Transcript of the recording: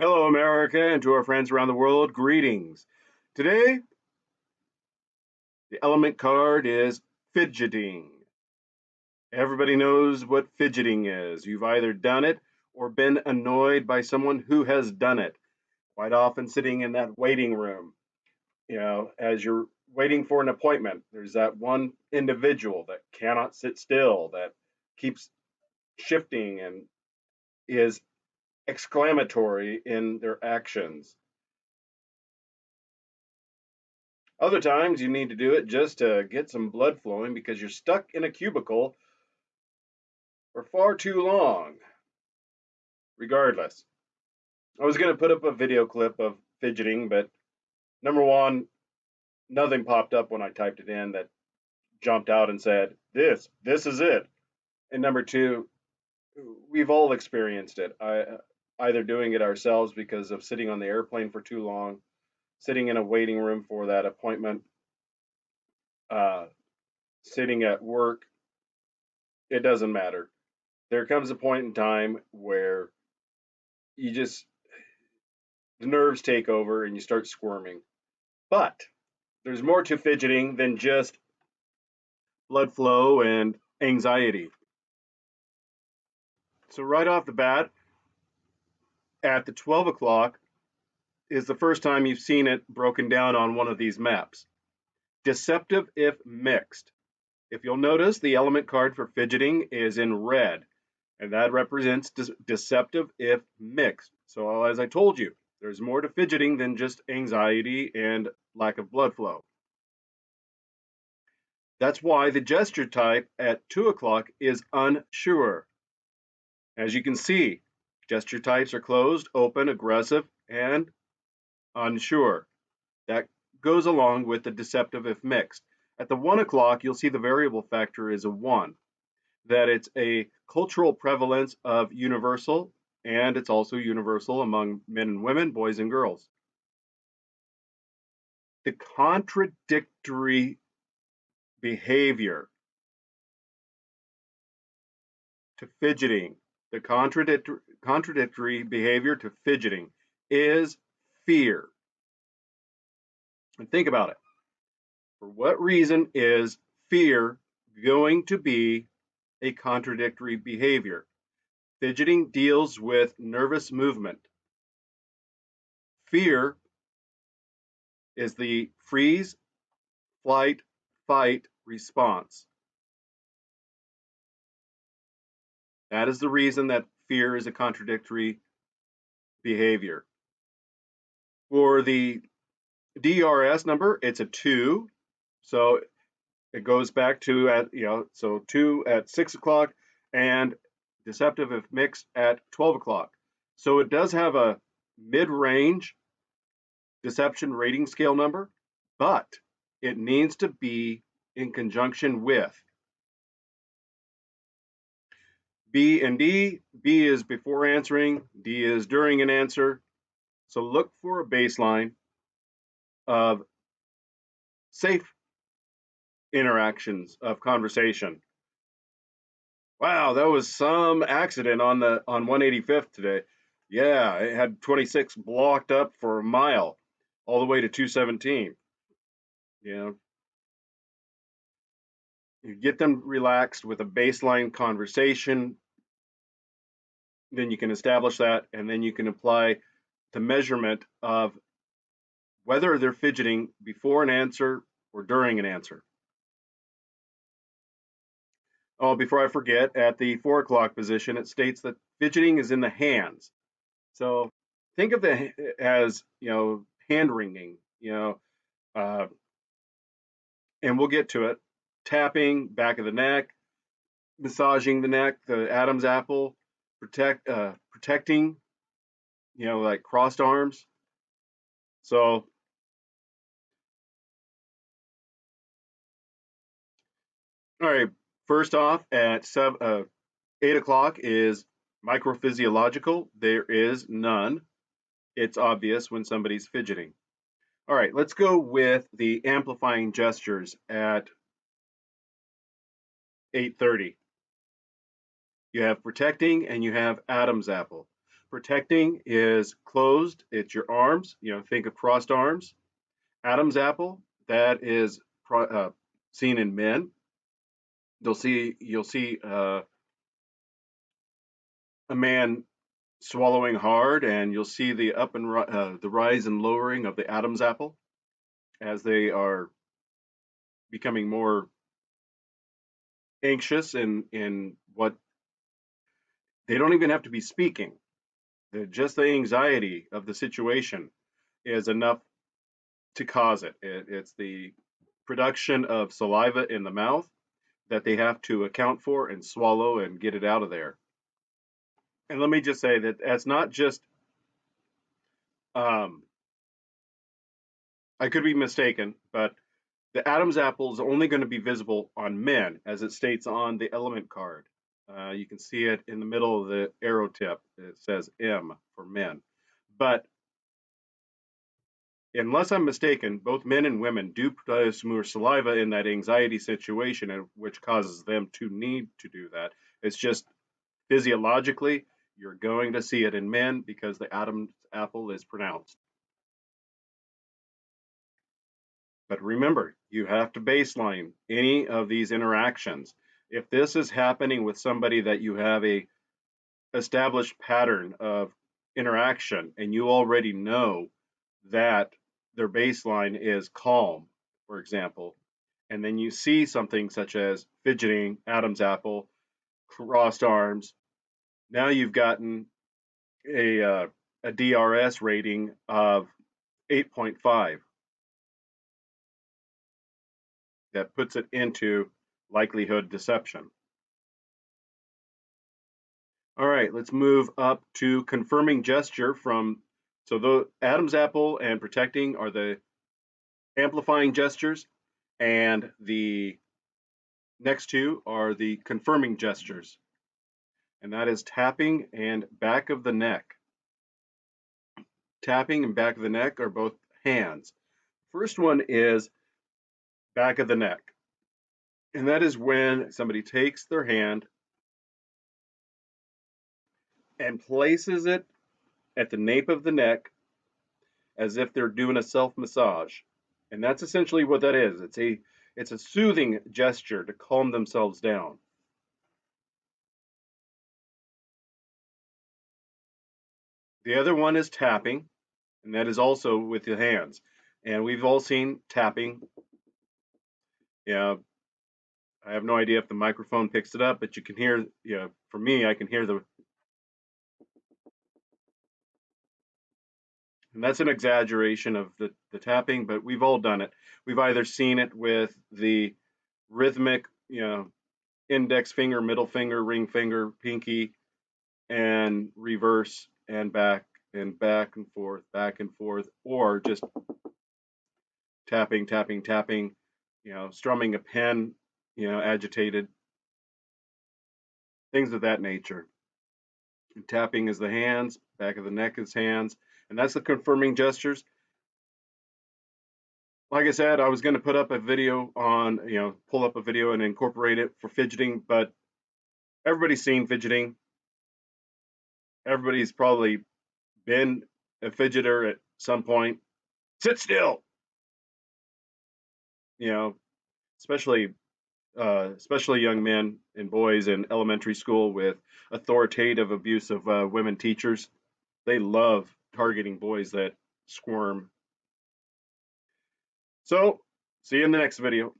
Hello, America, and to our friends around the world, greetings. Today, the element card is fidgeting. Everybody knows what fidgeting is. You've either done it or been annoyed by someone who has done it. Quite often, sitting in that waiting room, as you're waiting for an appointment, there's that one individual that cannot sit still, that keeps shifting and is exclamatory in their actions. Other times you need to do it just to get some blood flowing because you're stuck in a cubicle for far too long. Regardless, I was going to put up a video clip of fidgeting, but number one, nothing popped up when I typed it in that jumped out and said, this is it. And number two, we've all experienced it. Either doing it ourselves because of sitting on the airplane for too long, sitting in a waiting room for that appointment, uh, sitting at work. It doesn't matter. There comes a point in time where you just the nerves take over and you start squirming. But there's more to fidgeting than just blood flow and anxiety. So right off the bat, at the 12 o'clock is the first time you've seen it broken down on one of these maps. Deceptive if mixed. If you'll notice, the element card for fidgeting is in red, and that represents deceptive if mixed. So as I told you, there's more to fidgeting than just anxiety and lack of blood flow. That's why the gesture type at 2 o'clock is unsure. As you can see, gesture types are closed, open, aggressive, and unsure. That goes along with the deceptive if mixed. At the 1 o'clock, you'll see the variable factor is a 1, that it's a cultural prevalence of universal, and it's also universal among men and women, boys and girls. The contradictory behavior to fidgeting, the contradictory behavior to fidgeting is fear. And think about it. For what reason is fear going to be a contradictory behavior? Fidgeting deals with nervous movement. Fear is the freeze, flight, fight response. That is the reason that fear is a contradictory behavior. For the DRS number, it's a 2. So it goes back to so 2 at 6 o'clock and deceptive if mixed at 12 o'clock. So it does have a mid-range deception rating scale number, but it needs to be in conjunction with B and D. B is before answering, D is during an answer. So look for a baseline of safe interactions of conversation. Wow, that was some accident on 185th today. Yeah, it had 26 blocked up for a mile all the way to 217. You get them relaxed with a baseline conversation, then you can establish that, and then you can apply the measurement of whether they're fidgeting before an answer or during an answer. Oh, before I forget, at the 4 o'clock position, it states that fidgeting is in the hands. So think of it as, hand wringing, and we'll get to it. Tapping, back of the neck, massaging the neck, the Adam's apple, protecting, like crossed arms. So, all right, first off, at 8 o'clock is microphysiological. There is none. It's obvious when somebody's fidgeting. All right, let's go with the amplifying gestures at 8:30. You have protecting and you have Adam's apple. Protecting is closed. It's your arms. Think of crossed arms. Adam's apple, that is seen in men. You'll see a man swallowing hard, and you'll see the the rise and lowering of the Adam's apple as they are becoming more anxious in what they don't even have to be speaking. Just the anxiety of the situation is enough to cause it. It's the production of saliva in the mouth that they have to account for and swallow and get it out of there. And let me just say that that's not just, um, I could be mistaken, but the Adam's apple is only going to be visible on men, as it states on the element card. You can see it in the middle of the arrow tip. It says M for men. But unless I'm mistaken, both men and women do produce more saliva in that anxiety situation, which causes them to need to do that. It's just physiologically, you're going to see it in men because the Adam's apple is pronounced. But remember, you have to baseline any of these interactions. If this is happening with somebody that you have a established pattern of interaction and you already know that their baseline is calm, for example, and then you see something such as fidgeting, Adam's apple, crossed arms, now you've gotten a DRS rating of 8.5. That puts it into likelihood deception. All right, let's move up to confirming gesture so the Adam's apple and protecting are the amplifying gestures, and the next two are the confirming gestures, and that is tapping and back of the neck. Tapping and back of the neck are both hands. First one is back of the neck, and that is when somebody takes their hand and places it at the nape of the neck as if they're doing a self massage. And that's essentially what that is. It's a soothing gesture to calm themselves down. The other one is tapping, and that is also with the hands. And we've all seen tapping. Yeah, I have no idea if the microphone picks it up, but you can hear, for me, I can hear and that's an exaggeration of the tapping, but we've all done it. We've either seen it with the rhythmic, index finger, middle finger, ring finger, pinky, and reverse and back and forth, or just tapping, tapping, tapping, strumming a pen, agitated, things of that nature. And tapping is the hands, back of the neck is hands, and that's the confirming gestures. Like I said, I was going to put up a video on, pull up a video and incorporate it for fidgeting, but everybody's seen fidgeting. Everybody's probably been a fidgeter at some point. Sit still, you know, especially especially young men and boys in elementary school with authoritative abuse of women teachers. They love targeting boys that squirm. So, see you in the next video.